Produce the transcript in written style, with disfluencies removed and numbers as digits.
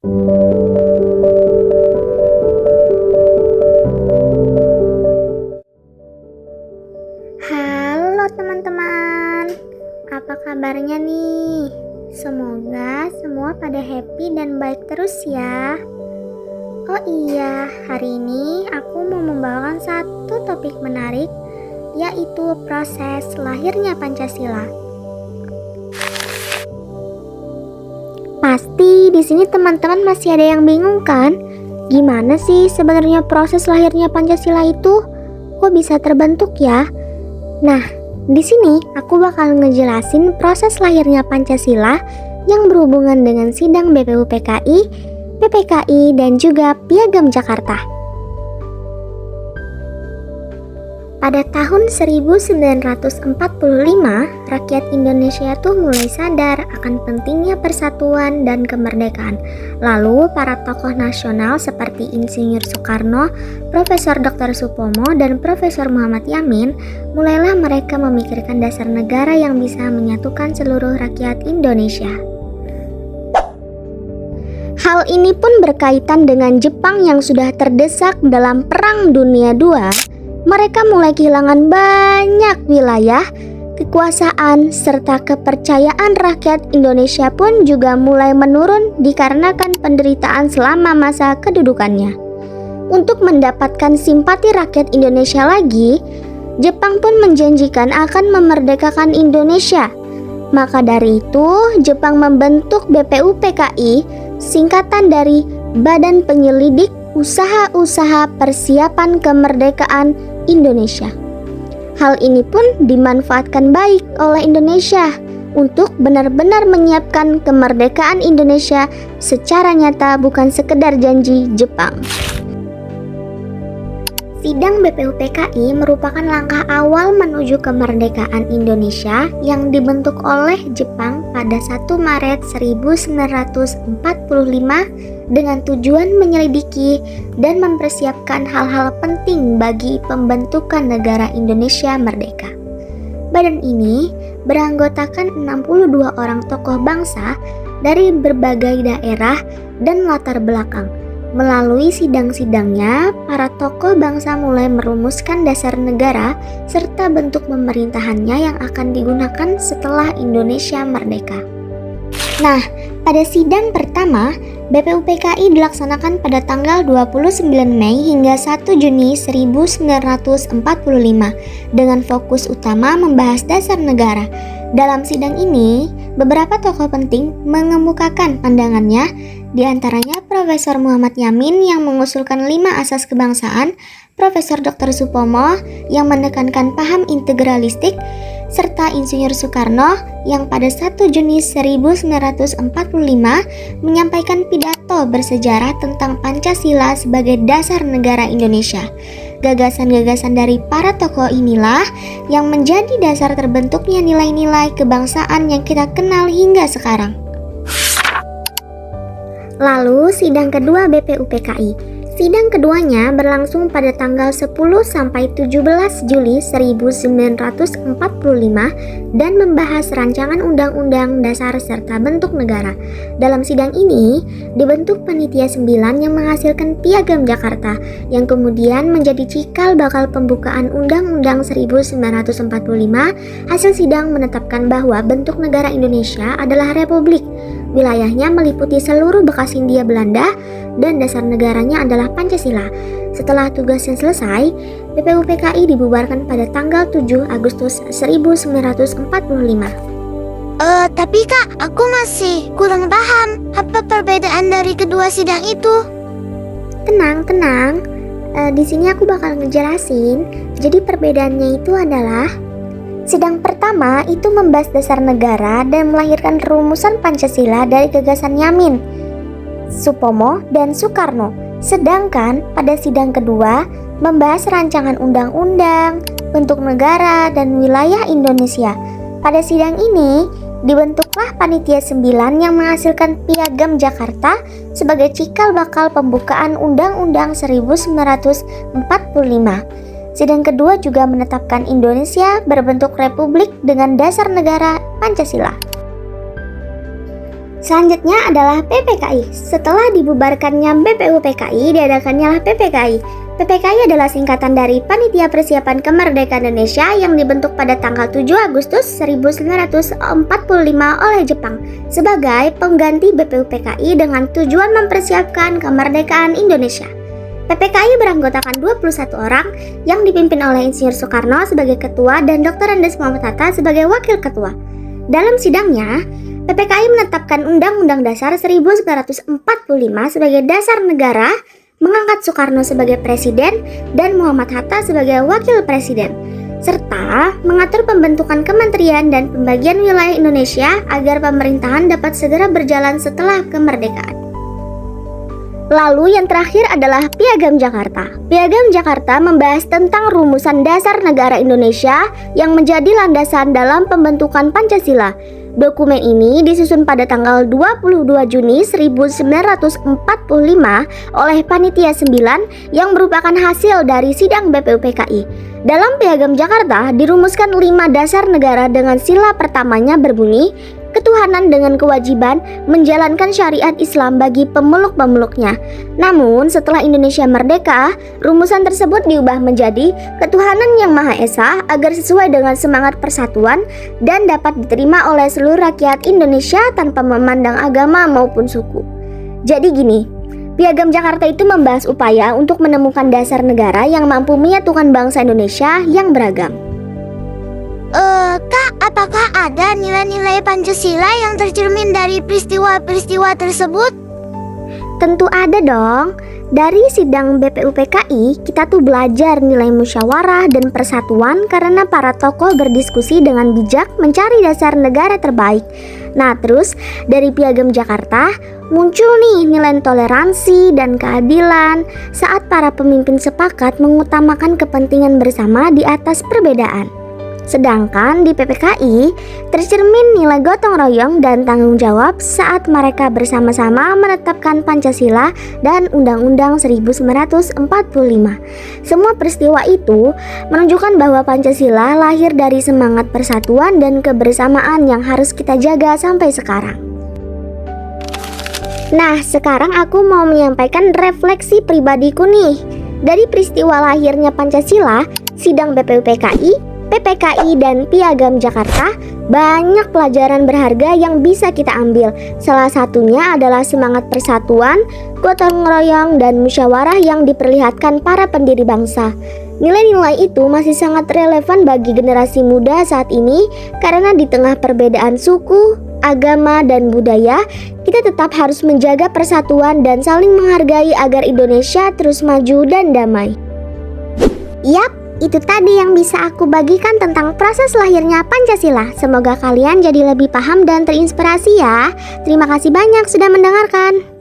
Halo teman-teman, apa kabarnya nih? Semoga semua pada happy dan baik terus ya. Oh iya, hari ini aku mau membawakan satu topik menarik, yaitu proses lahirnya Pancasila. Pasti di sini teman-teman masih ada yang bingung kan? Gimana sih sebenarnya proses lahirnya Pancasila itu? Kok bisa terbentuk ya? Nah, di sini aku bakal ngejelasin proses lahirnya Pancasila yang berhubungan dengan sidang BPUPKI, PPKI, dan juga Piagam Jakarta. Pada tahun 1945, rakyat Indonesia tuh mulai sadar akan pentingnya persatuan dan kemerdekaan. Lalu para tokoh nasional seperti Insinyur Soekarno, Profesor Dr. Supomo, dan Profesor Muhammad Yamin, mulailah mereka memikirkan dasar negara yang bisa menyatukan seluruh rakyat Indonesia. Hal ini pun berkaitan dengan Jepang yang sudah terdesak dalam Perang Dunia II. Mereka mulai kehilangan banyak wilayah, kekuasaan, serta kepercayaan rakyat Indonesia pun juga mulai menurun dikarenakan penderitaan selama masa kedudukannya. Untuk mendapatkan simpati rakyat Indonesia lagi, Jepang pun menjanjikan akan memerdekakan Indonesia. Maka dari itu, Jepang membentuk BPUPKI, singkatan dari Badan Penyelidik Usaha-Usaha Persiapan Kemerdekaan Indonesia. Hal ini pun dimanfaatkan baik oleh Indonesia untuk benar-benar menyiapkan kemerdekaan Indonesia secara nyata, bukan sekedar janji Jepang. Sidang BPUPKI merupakan langkah awal menuju kemerdekaan Indonesia yang dibentuk oleh Jepang pada 1 Maret 1945 dengan tujuan menyelidiki dan mempersiapkan hal-hal penting bagi pembentukan negara Indonesia merdeka. Badan ini beranggotakan 62 orang tokoh bangsa dari berbagai daerah dan latar belakang. Melalui sidang-sidangnya, para tokoh bangsa mulai merumuskan dasar negara serta bentuk pemerintahannya yang akan digunakan setelah Indonesia merdeka. Nah, pada sidang pertama, BPUPKI dilaksanakan pada tanggal 29 Mei hingga 1 Juni 1945 dengan fokus utama membahas dasar negara. Dalam sidang ini, beberapa tokoh penting mengemukakan pandangannya, di antaranya Profesor Muhammad Yamin yang mengusulkan 5 asas kebangsaan, Profesor Dr. Supomo yang menekankan paham integralistik, serta Insinyur Soekarno yang pada 1 Juni 1945 menyampaikan pidato bersejarah tentang Pancasila sebagai dasar negara Indonesia. Gagasan-gagasan dari para tokoh inilah yang menjadi dasar terbentuknya nilai-nilai kebangsaan yang kita kenal hingga sekarang. Lalu sidang kedua BPUPKI. Sidang keduanya berlangsung pada tanggal 10 sampai 17 Juli 1945 dan membahas rancangan undang-undang dasar serta bentuk negara. Dalam sidang ini dibentuk panitia 9 yang menghasilkan Piagam Jakarta yang kemudian menjadi cikal bakal pembukaan Undang-Undang 1945. Hasil sidang menetapkan bahwa bentuk negara Indonesia adalah republik. Wilayahnya meliputi seluruh bekas Hindia Belanda dan dasar negaranya adalah Pancasila. Setelah tugasnya selesai, BPUPKI dibubarkan pada tanggal 7 Agustus 1945. Tapi Kak, aku masih kurang paham apa perbedaan dari kedua sidang itu. Tenang. Di sini aku bakal ngejelasin. Jadi perbedaannya itu adalah sidang pertama itu membahas dasar negara dan melahirkan rumusan Pancasila dari gagasan Yamin, Supomo, dan Soekarno. Sedangkan pada sidang kedua membahas rancangan undang-undang, bentuk negara, dan wilayah Indonesia. Pada sidang ini dibentuklah panitia 9 yang menghasilkan Piagam Jakarta sebagai cikal bakal pembukaan Undang-Undang 1945. Sidang kedua juga menetapkan Indonesia berbentuk republik dengan dasar negara Pancasila. Selanjutnya adalah PPKI. Setelah dibubarkannya BPUPKI, diadakannya PPKI. PPKI adalah singkatan dari Panitia Persiapan Kemerdekaan Indonesia yang dibentuk pada tanggal 7 Agustus 1945 oleh Jepang sebagai pengganti BPUPKI dengan tujuan mempersiapkan kemerdekaan Indonesia. PPKI beranggotakan 21 orang yang dipimpin oleh Insinyur Soekarno sebagai ketua dan Dr. Andes Muhammad Hatta sebagai wakil ketua. Dalam sidangnya, PPKI menetapkan Undang-Undang Dasar 1945 sebagai dasar negara, mengangkat Soekarno sebagai presiden dan Muhammad Hatta sebagai wakil presiden, serta mengatur pembentukan kementerian dan pembagian wilayah Indonesia agar pemerintahan dapat segera berjalan setelah kemerdekaan. Lalu yang terakhir adalah Piagam Jakarta. Piagam Jakarta membahas tentang rumusan dasar negara Indonesia yang menjadi landasan dalam pembentukan Pancasila. Dokumen ini disusun pada tanggal 22 Juni 1945 oleh Panitia 9 yang merupakan hasil dari sidang BPUPKI. Dalam Piagam Jakarta dirumuskan 5 dasar negara dengan sila pertamanya berbunyi, ketuhanan dengan kewajiban menjalankan syariat Islam bagi pemeluk-pemeluknya. Namun setelah Indonesia merdeka, rumusan tersebut diubah menjadi ketuhanan yang Maha Esa agar sesuai dengan semangat persatuan dan dapat diterima oleh seluruh rakyat Indonesia tanpa memandang agama maupun suku. Jadi gini, Piagam Jakarta itu membahas upaya untuk menemukan dasar negara yang mampu menyatukan bangsa Indonesia yang beragam. Kak, apakah ada nilai-nilai Pancasila yang tercermin dari peristiwa-peristiwa tersebut? Tentu ada dong. Dari sidang BPUPKI, kita tuh belajar nilai musyawarah dan persatuan karena para tokoh berdiskusi dengan bijak mencari dasar negara terbaik. Nah, terus dari Piagam Jakarta muncul nih nilai toleransi dan keadilan saat para pemimpin sepakat mengutamakan kepentingan bersama di atas perbedaan. Sedangkan di PPKI tercermin nilai gotong royong dan tanggung jawab saat mereka bersama-sama menetapkan Pancasila dan Undang-Undang 1945. Semua peristiwa itu menunjukkan bahwa Pancasila lahir dari semangat persatuan dan kebersamaan yang harus kita jaga sampai sekarang. Nah, sekarang aku mau menyampaikan refleksi pribadiku nih. Dari peristiwa lahirnya Pancasila, sidang BPUPKI, PPKI dan Piagam Jakarta, banyak pelajaran berharga yang bisa kita ambil. Salah satunya adalah semangat persatuan, gotong royong, dan musyawarah yang diperlihatkan para pendiri bangsa. Nilai-nilai itu masih sangat relevan bagi generasi muda saat ini karena di tengah perbedaan suku, agama, dan budaya, kita tetap harus menjaga persatuan dan saling menghargai agar Indonesia terus maju dan damai. Yap, itu tadi yang bisa aku bagikan tentang proses lahirnya Pancasila. Semoga kalian jadi lebih paham dan terinspirasi ya. Terima kasih banyak sudah mendengarkan.